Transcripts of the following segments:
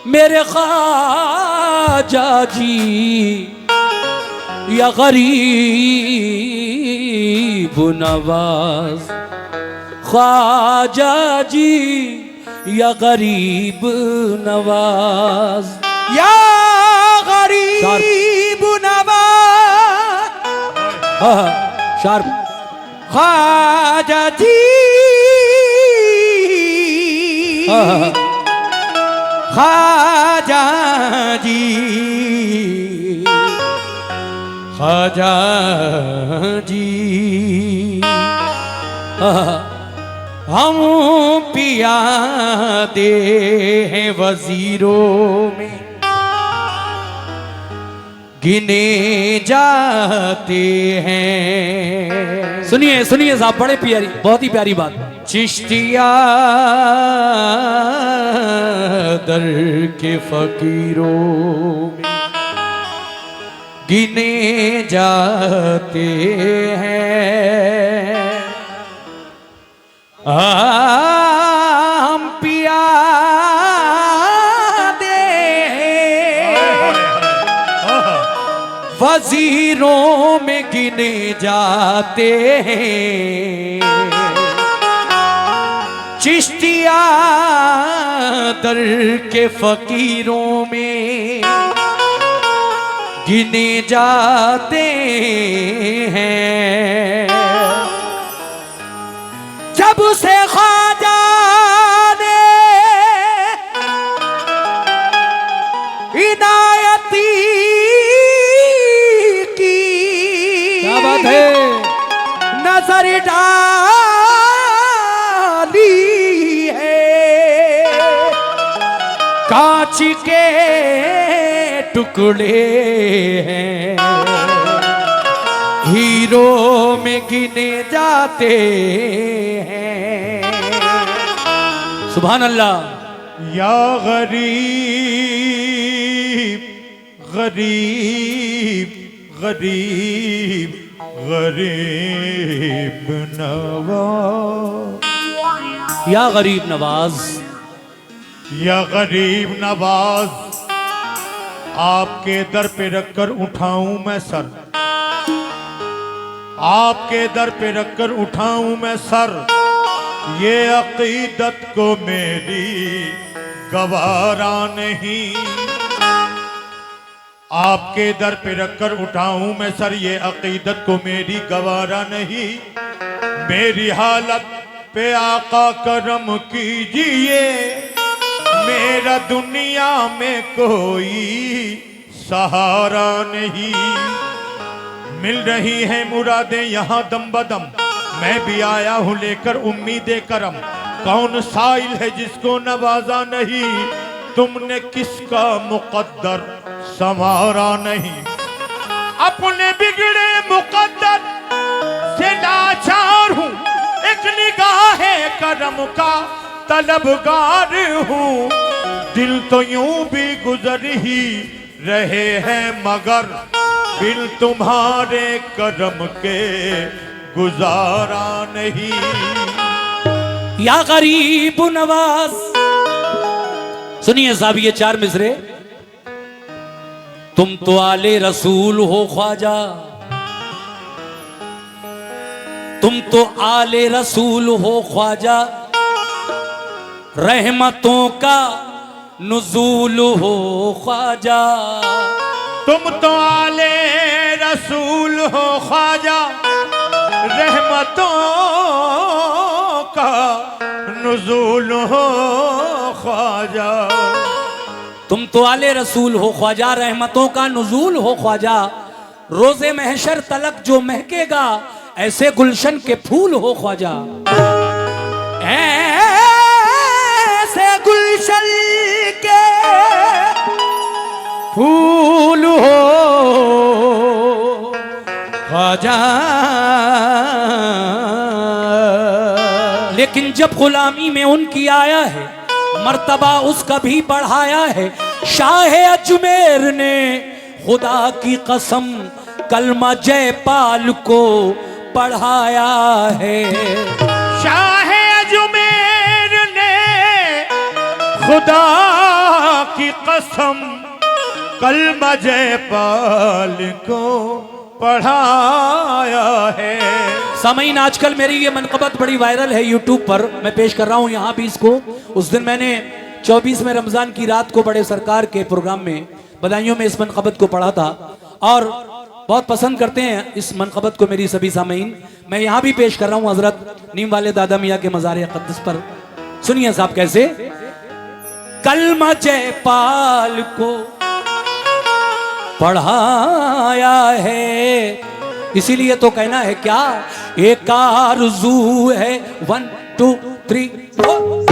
मेरे ख्वाजा जी या गरीब नवाज, ख्वाजा जी या गरीब नवाज, या गरीब नवाज, शार्प ख्वाजा जी, ख्वाजा जी, ख्वाजा जी, हम पियादे हैं वजीरों में, गिने जाते हैं। सुनिए सुनिए साहब, बड़े प्यारी, बहुत ही प्यारी बात। चिश्तिया दर के फकीरों में गिने जाते हैं। हम पिया दे वजीरों में गिने जाते हैं। चिश्तिया दर के फकीरों में गिने जाते हैं। जब से ख्वाजा ने इनायती की, क्या बात है, नजर डाली है, कांच के टुकड़े हैं, हीरो में गिने जाते हैं। सुभान अल्लाह। या गरीब गरीब गरीब गरीब नवाज, या गरीब नवाज, या गरीब नवाज, आपके दर पे रखकर उठाऊं मैं सर, आपके दर पे रखकर उठाऊं मैं सर, ये अकीदत को मेरी गवारा नहीं। आपके दर पे रखकर उठाऊं मैं सर, ये अकीदत को मेरी गवारा नहीं। मेरी हालत पे आका करम कीजिए, मेरा दुनिया में कोई सहारा नहीं। मिल रही है मुरादें यहाँ दम बदम, मैं भी आया हूँ लेकर उम्मीदें करम। कौन साइल है जिसको नवाजा नहीं, तुमने किसका मुकद्दर संवारा नहीं। अपने बिगड़े मुकद्दर से लाचार हूँ, एक निगाह करम का तलबगार हूँ। दिल तो यूं भी गुजर ही रहे हैं, मगर बिन तुम्हारे करम के गुजारा नहीं। या गरीब नवाज। सुनिए साहब ये चार मिसरे। तुम तो आले रसूल हो ख्वाजा, तुम तो आले रसूल हो ख्वाजा, रहमतों का नुज़ूल हो ख्वाजा। तुम तो आले रसूल हो ख्वाजा, रहमतों का नुज़ूल हो ख्वाजा। तुम तो आले रसूल हो ख्वाजा, रहमतों का नुज़ूल हो ख्वाजा। रोज़े महशर तलक जो महकेगा, ऐसे गुलशन के फूल हो ख्वाजा। ऐसे गुलशन के फूल हो ख्वाजा। लेकिन जब गुलामी में उनकी आया है, मर्तबा उसका भी बढ़ाया है। शाह अजमेर ने खुदा की कसम कलमा जयपाल को पढ़ाया है। शाह अजमेर ने खुदा की कसम कलमा जयपाल को पढ़ाया है। सामीन, आजकल मेरी ये मनक़बत बड़ी वायरल है यूट्यूब पर, मैं पेश कर रहा हूँ यहाँ भी इसको। उस दिन मैंने 24वें रमज़ान की रात को बड़े सरकार के प्रोग्राम में बदायूं में इस मनक़बत को पढ़ा था और बहुत पसंद करते हैं इस मनक़बत को मेरी सभी सामीन। मैं यहाँ भी पेश कर रहा हूँ हजरत नीम वाले दादा मियाँ के मज़ार अक़दस पर। सुनिए साहब कैसे। कलमा जयपाल को पढ़ाया है, इसीलिए तो कहना है क्या, एक आरज़ू है 1 2 3 4।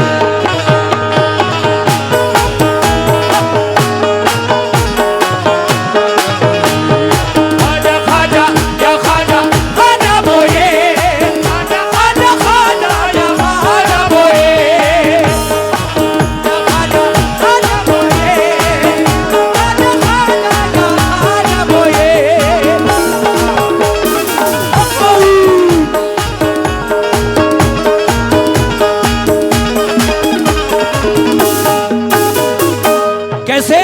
कैसे?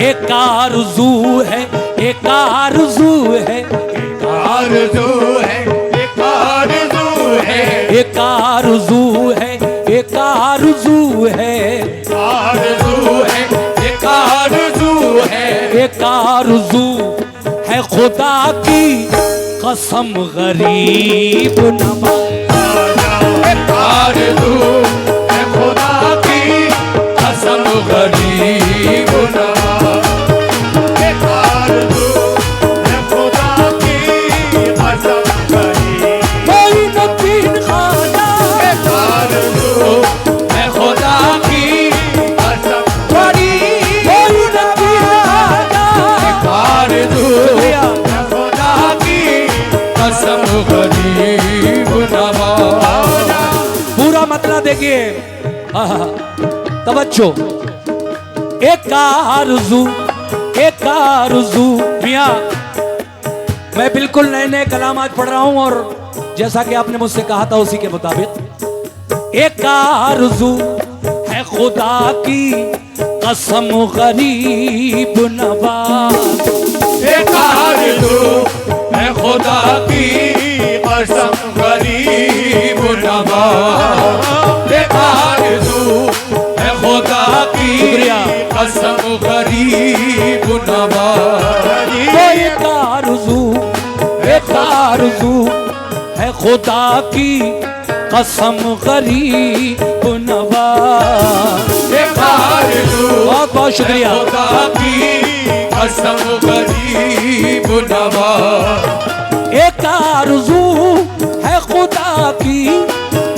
एक आरज़ू है, एक आरज़ू है, एक आरज़ू है, एक आरज़ू है, एक आरज़ू है, एक आरज़ू है, आरज़ू है, एक आरज़ू है, एक आरज़ू है खुदा की कसम गरीब नवाज़। एक आरज़ू है खुदा की कसम गरीब नवाज़। एक आरज़ू है खुदा की कसम गरीब। कोई नबीन खाना, एक आरज़ू है खुदा की कसम गरीब। कोई नबीन खाना, एक आरज़ू है खुदा की कसम गरीब नवाज़। पूरा मतलब देखिए, तवज्जो। एक आरज़ू, एक आरज़ू मियाँ, मैं बिल्कुल नए नए कलाम आज पढ़ रहा हूँ और जैसा कि आपने मुझसे कहा था उसी के मुताबिक। एक आरज़ू है खुदा की कसम गरीब नवाज़। एक आरज़ू है खुदा की कसम गरीब नवाज़। एक आरज़ू है खुदा की कसम गरीब नवाज़। एक आरज़ू, एक आरज़ू है खुदा की कसम गरीब नवाज़। एक आरज़ू बहुत बहुत शुक्रिया। खुदा की कसम गरीब नवाज़। एक आरज़ू है खुदा की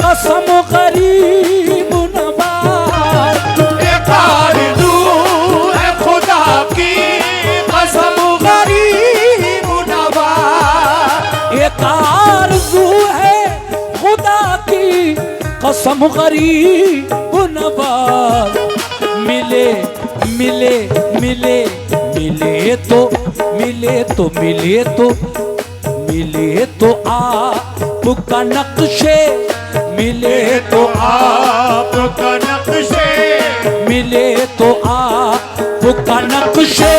कसम गरीब नवाज़। एक आरज़ू है खुदा की कसम गरीब नवाज़। एक आरज़ू है खुदा की कसम गरीब नवाज़। मिले मिले मिले मिले तो मिले तो मिले तो मिले तो आपका नक्शे, मिले तो आपका नक्शे, मिले तो आपका नक्शे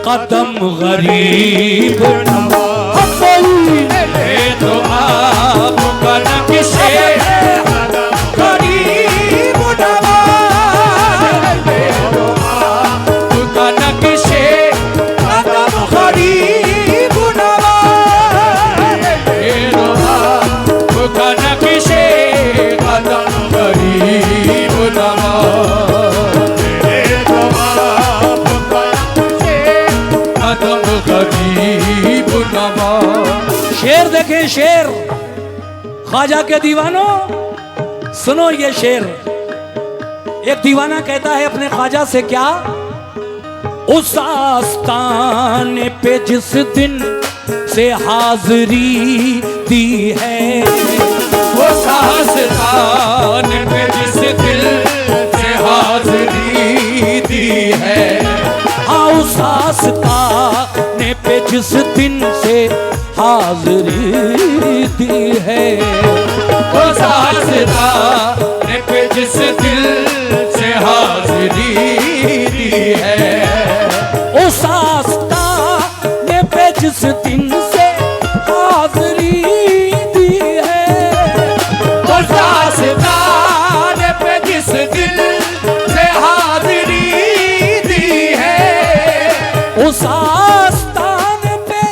कदम गरीब नवाज़। मिले तो आपका नक्शे कदम गरीब नवाज़। मिले तो आपका नक्शे कदम गरीब नवाज़। मिले तो आपका नक्शे कदम गरीब नवाज़। मिले तो आपका नक्शे कदम गरीब नवाज़। शेर देखें, शेर ख्वाजा के दीवानों सुनो ये शेर। एक दीवाना कहता है अपने ख्वाजा से क्या, उस आस्ताने पे जिस दिन से हाजिरी दी है, उस आस्ताने पे जिस दिल से हाजिरी दी है। हाँ उस आस्ताने पे जिस दिन से हाजिरी दी है, उस आस्ताने पे जिस दिल से हाजिरी है। उस आस्थाने पे जिस दिन से हाजिरी दी है, उस आस्थाने पे जिस दिन से हाजिरी दी है, उस आस्थाने पे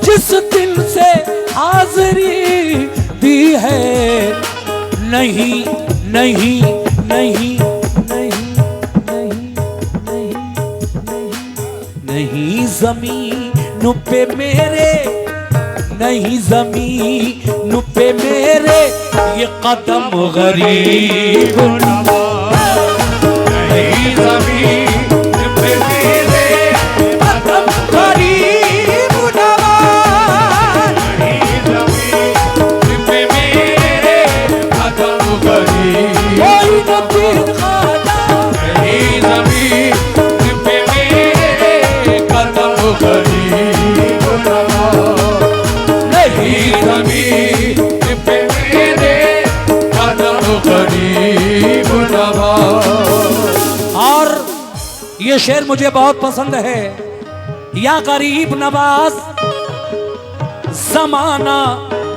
जिस दिन से हाजिरी दी है। नहीं नहीं नहीं नहीं नहीं नहीं नहीं ज़मीन पे मेरे, नहीं ज़मीन पे मेरे ये कदम गरीब नहीं ज़मीन पे मेरे कदम गरीब नवाज, नहीं ज़मीन पे मेरे कदम गरीब, कोई न पीर ख्वाजा, नहीं ज़मीन पे मेरे कदम गरीब नवाज, नहीं ज़मीन पे मेरे कदम गरीब नवाज। और ये शेर मुझे बहुत पसंद है। या गरीब नवाज जमाना,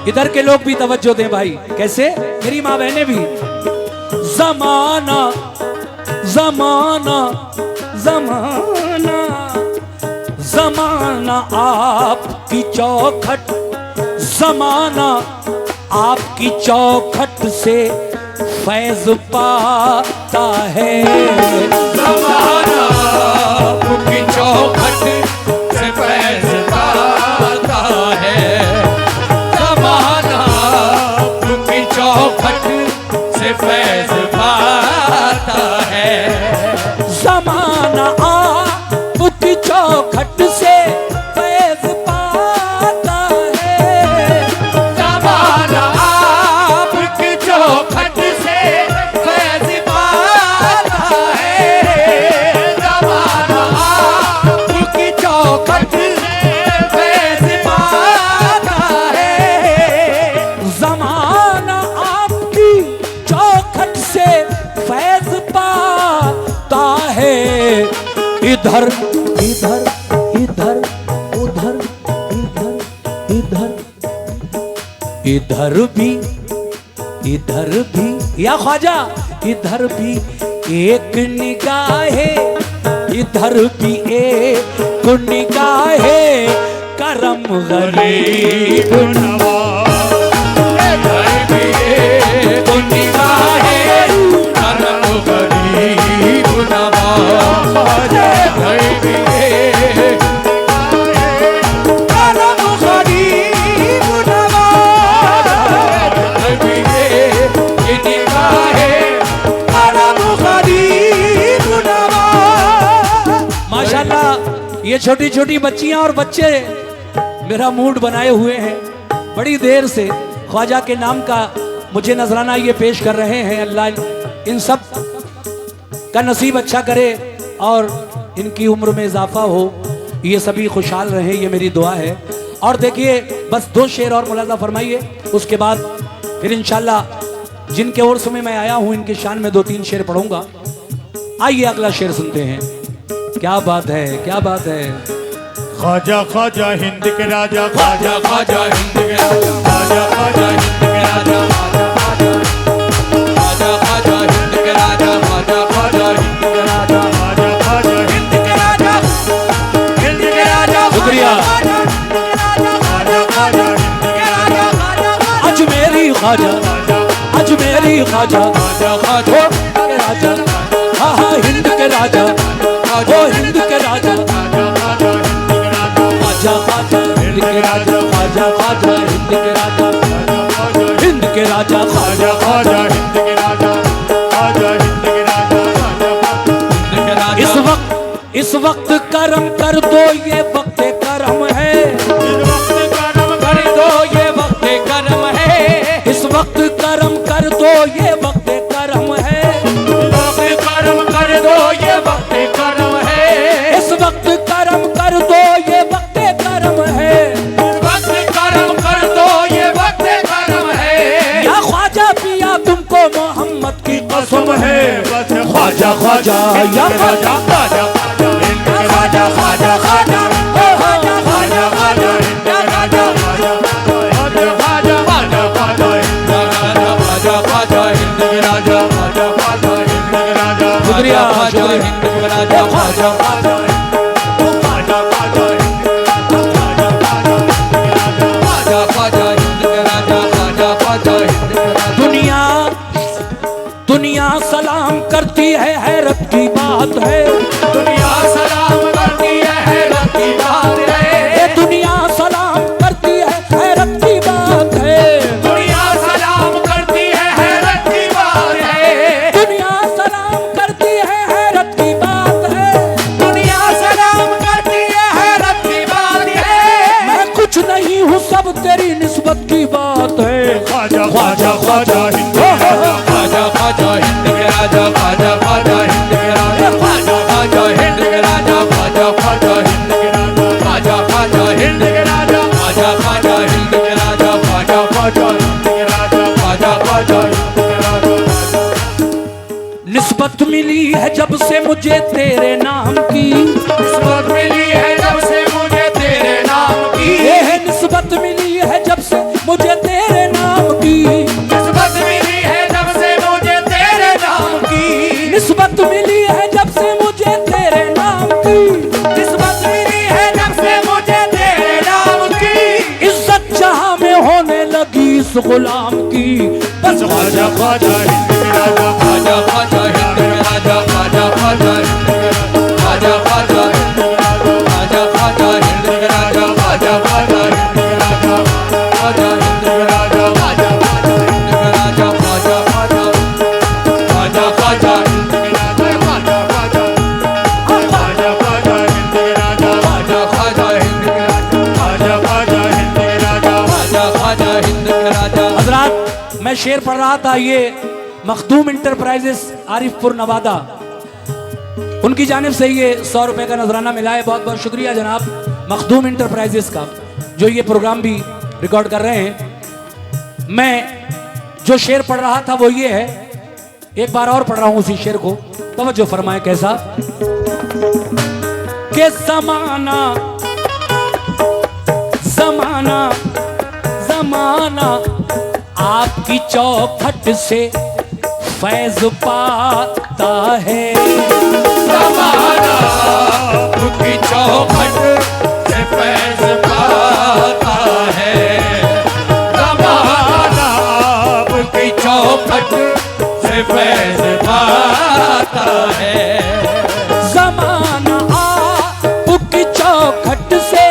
इधर के लोग भी तवज्जो दें भाई, कैसे मेरी माँ बहनें भी। जमाना जमाना जमाना जमाना आपकी चौखट, जमाना आपकी चौखट से फैज पाता है। ज़माना आपकी चौखट से फैज़ पाता है, ज़माना आपकी चौखट से फैज़ पाता है, जमाना आपकी चौखट से फैज पाता है। ज़माना आपकी चौखट से फैज़ पाता है, ज़माना आपकी चौखट से फैज़ पाता है, जमाना आपकी चौखट से फैज पाता है। इधर इधर इधर उधर इधर इधर इधर भी या ख्वाजा, इधर भी एक निगाहे, इधर भी एक निगाहे करम गरीब माशाल्लाह। ये छोटी छोटी बच्चियां और बच्चे मेरा मूड बनाए हुए हैं। बड़ी देर से ख्वाजा के नाम का मुझे नजराना ये पेश कर रहे हैं। अल्लाह इन सब का नसीब अच्छा करे और इनकी उम्र में इजाफा हो, ये सभी खुशहाल रहें, ये मेरी दुआ है। और देखिए बस 2 शेर और मुलाजा फरमाइए, उसके बाद फिर इंशाल्लाह जिनके उर्स में मैं आया हूँ इनके शान में 2-3 शेर पढ़ूंगा। आइए अगला शेर सुनते हैं। क्या बात है, क्या बात है। ख्वाजा ख्वाजा हिंद के राजा, ख्वाजा ख्वाजा हिंद के राजा, ख्वाजा ख्वाजा हिंद के राजा, ख्वाजा ख्वाजा हिंद के राजा, ख्वाजा ख्वाजा हिंद के राजा, ख्वाजा ख्वाजा हिंद के राजा, हिंद के राजा, शुक्रिया। ख्वाजा ख्वाजा हिंद के राजा, अजमेरी ख्वाजा, अजमेरी ख्वाजा, ख्वाजा ख्वाजा के राजा, हाँ हाँ हिंद के राजा, ओ हिंद के राजा, ख्वाजा ख्वाजा हिंद के राजा, ख्वाजा ख्वाजा हिंद के राजा, हिंद के राजा, ख्वाजा ख्वाजा हिंद के राजा, ख्वाजा हिंद के राजा, हिंद के राजा। इस वक्त करम कर दो, ये वक्त करम है। कर दो ये वक्त करम है, इस वक्त करम कर दो, ये वक्त करम है। करम कर दो ये वक्त करम है, इस वक्त करम कर दो, ये वक्त करम है। वक्त करम कर दो ये वक्त करम है। या ख्वाजा पिया तुमको मोहम्मद की कसम है। ख्वाजा ख्वाजा या ख्वाजा ख्वाजा हिंद के राजा ख्वाजा ख्वाजा ख्वाजा ख्वाजा ख्वाजा हिंद के राजा ख्वाजा ख्वाजा ख्वाजा ख्वाजा ख्वाजा ख्वाजा हिंद के राजा ख्वाजा ख्वाजा हिंद के राजा शुक्रिया ख्वाजा हिंद के राजा ख्वाजा ख्वाजा ख्वाजा ख्वाजा ख्वाजा हिंद के राजा ख्वाजा ख्वाजा हिंद के राजा। दुनिया दुनिया सलाम करती है, हैरत की बात है। दुनिया सलाम करती है, हैरत की बात है। ये दुनिया सलाम करती है, हैरत की बात है। दुनिया सलाम करती है, हैरत की बात है। दुनिया सलाम करती है, हैरत की बात है। दुनिया सलाम करती है, हैरत की बात है। मैं कुछ नहीं हूँ, सब तेरी निस्बत की बात है। ख्वाजा ख्वाजा ख्वाजा हिंद के राजा ख्वाजा ख्वाजा हिंद के राजा ख्वाजा ख्वाजा हिंद के राजा ख्वाजा ख्वाजा हिंद के राजा ख्वाजा ख्वाजा हिंद के राजा ख्वाजा ख्वाजा हिंद के राजा ख्वाजा ख्वाजा हिंद के राजा ख्वाजा ख्वाजा हिंद के राजा ख्वाजा ख्वाजा हिंद के राजा। निस्बत मिली है जब से मुझे तेरे नाम की, निस्बत मिली है जब से मुझे तेरे नाम की। ये है निस्बत मिली है जब से मुझे तेरे नाम की। निस्बत मिली है जब से मुझे तेरे नाम की। निस्बत मिली है जब से मुझे तेरे नाम की। निस्बत मिली है जब से मुझे तेरे नाम की। इज्जत जहां में होने लगी इस गुलाम की। बस ख्वाजा ख्वाजा हिंद के राजा ख्वाजा ख्वाजा हिंद के राजा ख्वाजा ख्वाजा हिंद के राजा ख्वाजा ख्वाजा हिंद के राजा ख्वाजा ख्वाजा हिंद के राजा ख्वाजा हिंद के राजा ख्वाजा ख्वाजा हिंद के राजा ख्वाजा ख्वाजा ख्वाजा ख्वाजा हिंद के राजा ख्वाजा ख्वाजा ख्वाजा ख्वाजा हिंद के राजा ख्वाजा ख्वाजा हिंद के राजा ख्वाजा ख्वाजा हिंद के राजा ख्वाजा ख्वाजा हिंद के राजा। हजरात, मैं शेर पढ़ रहा था, ये मखदूम इंटरप्राइजेस आरिफपुर नवादा, उनकी जानिब से ये 100 रुपए का नजराना मिला है। बहुत बहुत शुक्रिया जनाब मखदूम इंटरप्राइजेस का, जो ये प्रोग्राम भी रिकॉर्ड कर रहे हैं। मैं जो शेर पढ़ रहा था वो ये है, एक बार और पढ़ रहा हूं उसी शेर को, तवज्जो फरमाए कैसा। के जमाना जमाना जमाना आपकी चौखट से फैज पाता है। ज़माना आपकी चौखट से फैज़ पाता है। ज़माना आपकी चौखट से फैज़ पाता है। जमाना आपकी चौखट से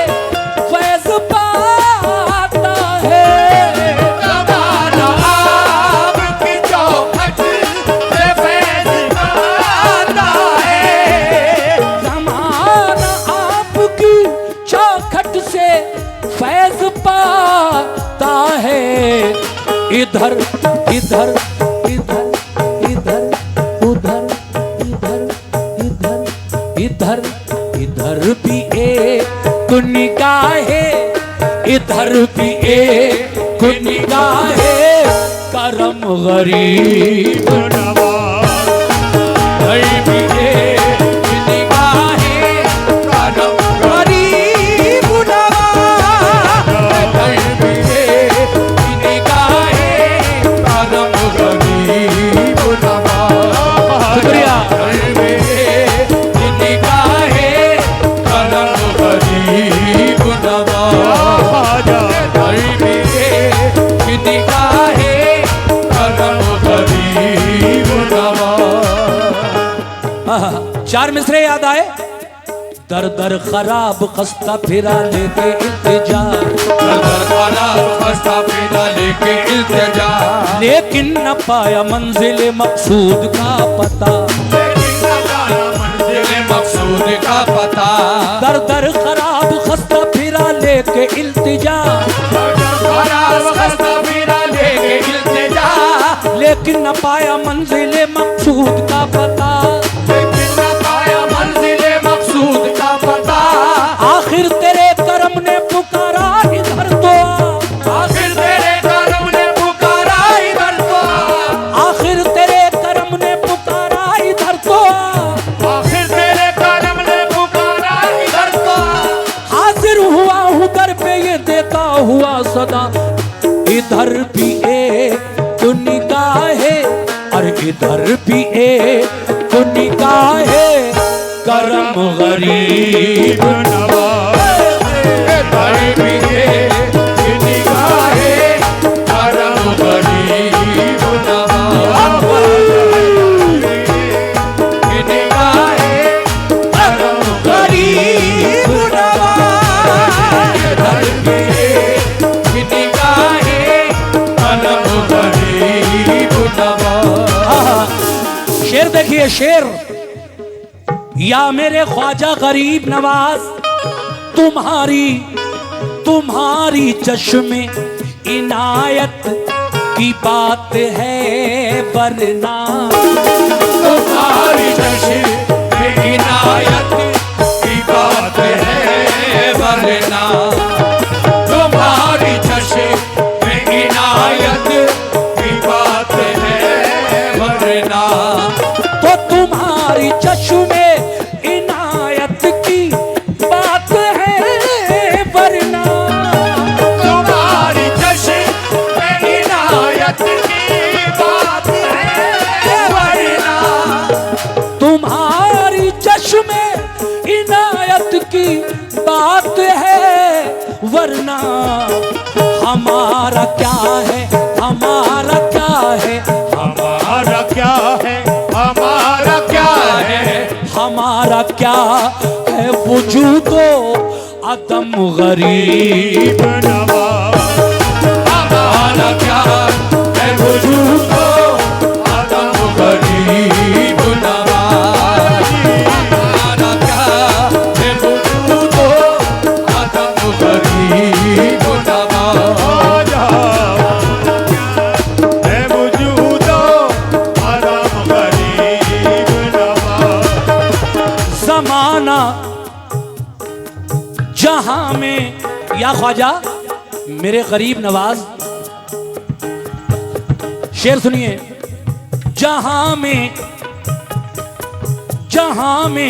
फैज पाता है। ज़माना आपकी चौखट से फैज़ पाता है। जमाना आपकी चौखट से फैज पाता है। इधर इधर इधर इधर उधर इधर इधर इधर इधर भी एक निगाहें, इधर भी एक निगाहें करम गरीब नवाज़ भी एक निगाहें करम गरीब नवाज। भी एक निगाहें करम गरीब नवाज़। शुक्रिया। भी एक निगाहें करम गरीब नवाज़। भी एक निगाहें करम गरीब नवाज़। आहा, 4 मिसरे याद आए। दर दर खराब खस्ता फिरा लेके इल्तिजा, नजर वाला खस्ता पीना लेके इल्तिजा। लेकिन न पाया मंजिल मकसूद का पता। लेकिन न जाना मंजिल मकसूद का पता। दर दर खराब खस्ता फिरा लेके इल्तिजा, नजर वाला खस्ता पीना लेके इल्तिजा। लेकिन न पाया मंजिल मकसूद का पता। लेकिन न पाया मंजिल मकसूद का पता। आखिर तेरे करम ने पुकारा इधर तो आ। आखिर तेरे करम ने पुकारा इधर तो आ। आखिर तेरे करम ने पुकारा इधर तो हुआ सदा। इधर भी एक निगाहें और इधर भी एक निगाहें करम गरीब नवाज, इधर भी एक निगाहें करम गरीब नवाज, निगाहें करम गरीब नवाज, इधर भी एक निगाहें करम गरीब नवाज। शेर देखिए शेर, या मेरे ख्वाजा गरीब नवाज, तुम्हारी चश्मे इनायत की बात है वरना, तुम्हारी चश्मे इनायत की बात है वरना, तुम्हारी चश्मे इनायत की बात है वरना, तो तुम्हारी चश्मे इनायत की बात है वरना, तुम्हारी चश्मे इनायत की बात है वरना, तुम्हारी चश्मे इनायत की बात है वरना, हमारा क्या है, हमारा क्या है, हमारा क्या है, हमारा क्या है, हमारा क्या है वजूदो अदम गरीब नवाज, हमारा क्या है वजूदो अदम गरीब नवाज, हमारा क्या है वजूदो अदम गरीब नवाज, है वजूदो अदम गरीब नवाज। जमाना जहां में, या ख्वाजा मेरे गरीब नवाज, शेर सुनिए, जहां में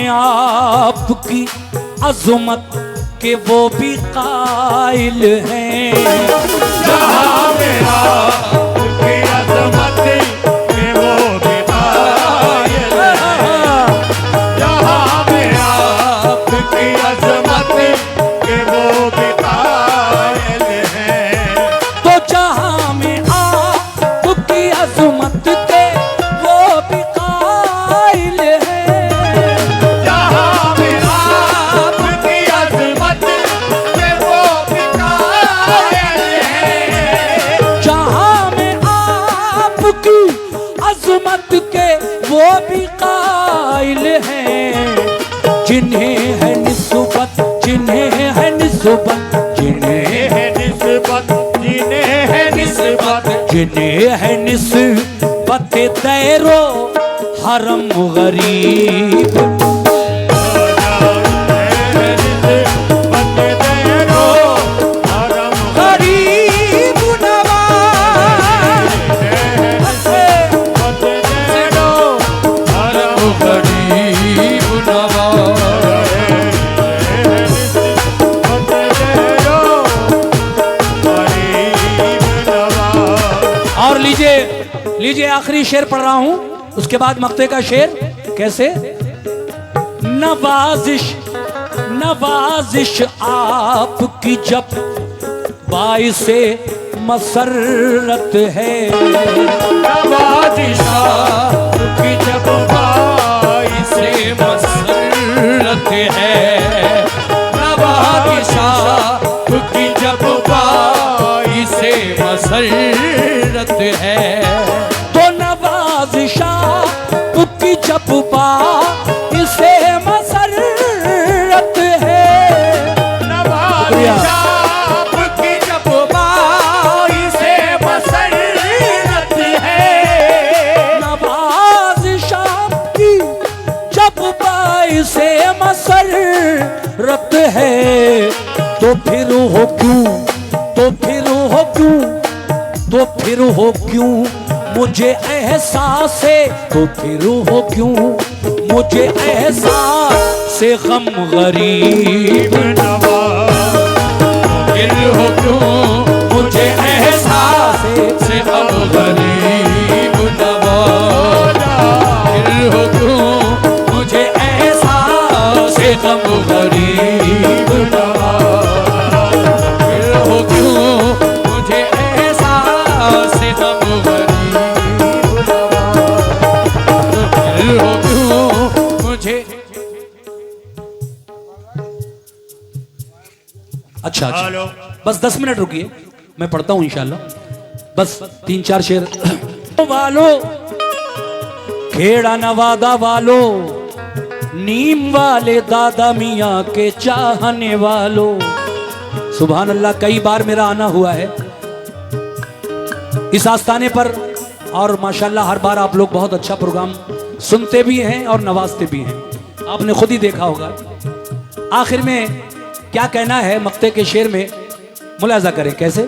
आपकी अज़मत के वो भी कायल हैं, जहां में आपकी अज़मत के वो भी कायल हैं, जहां में आपकी अज़मत के वो भी कायल हैं, तो जहां में आपकी अज़मत के वो भी कायल हैं, जहां में आपकी अज़मत के वो भी कायल हैं, जहां में आपकी अज़मत के वो भी कायल हैं, जिन्हें है निस्बत, जिन्हें है निस्बत, जिन्हें है निस्बत, जिन्हें है निस्बत, जिन्हें है निस्बत दैरो हरम गरीब, गरीब नवाज, गरीब नवाज। और लीजिए आखिरी शेर पढ़ रहा हूं, उसके बाद मक्ते का शेर। कैसे? नवाजिश आपकी जब बाइसे मसरत है, नवाजिश आपकी जब बाइसे मसरत है, नवाजिश आपकी जब बाइसे मसरत है, तो नवाजिश आपकी जब बाइसे मसरत है, नवाजिश आपकी जब बाइसे मसरत है, नवाजिश आपकी जब बाइसे मसरत है, तो फिर हो क्यों, तो फिर हो क्यों, तो फिर हो क्यों मुझे एहसास है, तो फिर हो क्यों मुझे एहसास से गम गरीब नवाज, फिर हो क्यों गम गरीब नवाज। फिर हो क्यों मुझे एहसास गम गरीब नवाज। फिर हो क्यों मुझे। अच्छा अच्छा, हेलो। बस 10 मिनट रुकिए, मैं पढ़ता हूं इंशाल्लाह। बस 3-4 शेर वालो, खेड़ा नवादा वालो, नीम वाले दादा मियाँ के चाहने वालों। सुभान अल्लाह, कई बार मेरा आना हुआ है इस आस्थाने पर, और माशाल्लाह हर बार आप लोग बहुत अच्छा प्रोग्राम सुनते भी हैं और नवाजते भी हैं। आपने खुद ही देखा होगा। आखिर में क्या कहना है मक्ते के शेर में, मुलाजा करें कैसे।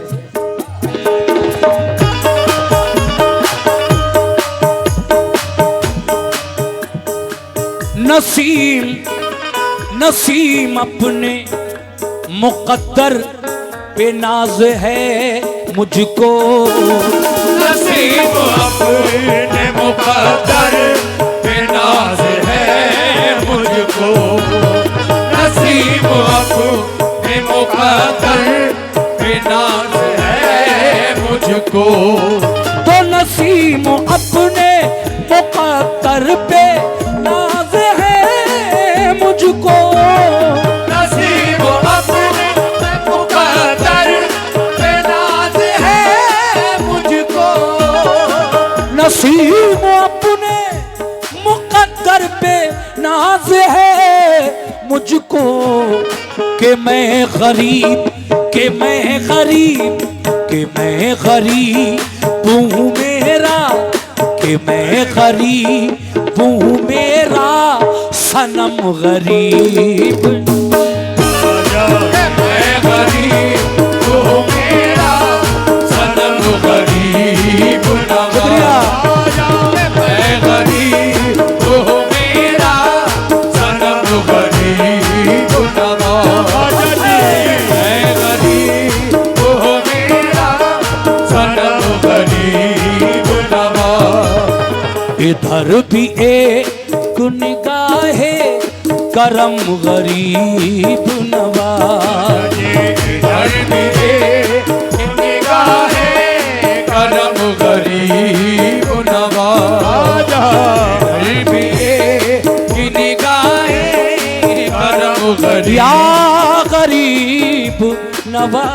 नसीम नसीम अपने मुकद्दर पे नाज है मुझको। नसीब अपने मुकद्दर पे नाज है मुझको। नसीब अपने मुकद्दर पे नाज है मुझको। तो नसीम अपने मुकद्दर पे नाज है मुझको। नसीब अपने मुकद्दर पे नाज है मुझको। नसीम अपने मुकद्दर पे नाज है मुझको। कि मैं गरीब, कि मैं गरीब, कि मैं गरीब हूँ मेरा, कि मैं गरीब हूँ मेरा सनम गरीब। मैं गरीब तू मेरा सनम गरीब नवाज। मैं गरीब तू मेरा सनम गरीब नवाज। मैं गरीब तू मेरा सनम गरीब नवाज। इधर भी एक निगाहे करम गरीब नवाज। इधर भी एक निगाहे करम गरीब नवाज। इधर भी एक निगाहे करम गरीब। या गरीब नवाज।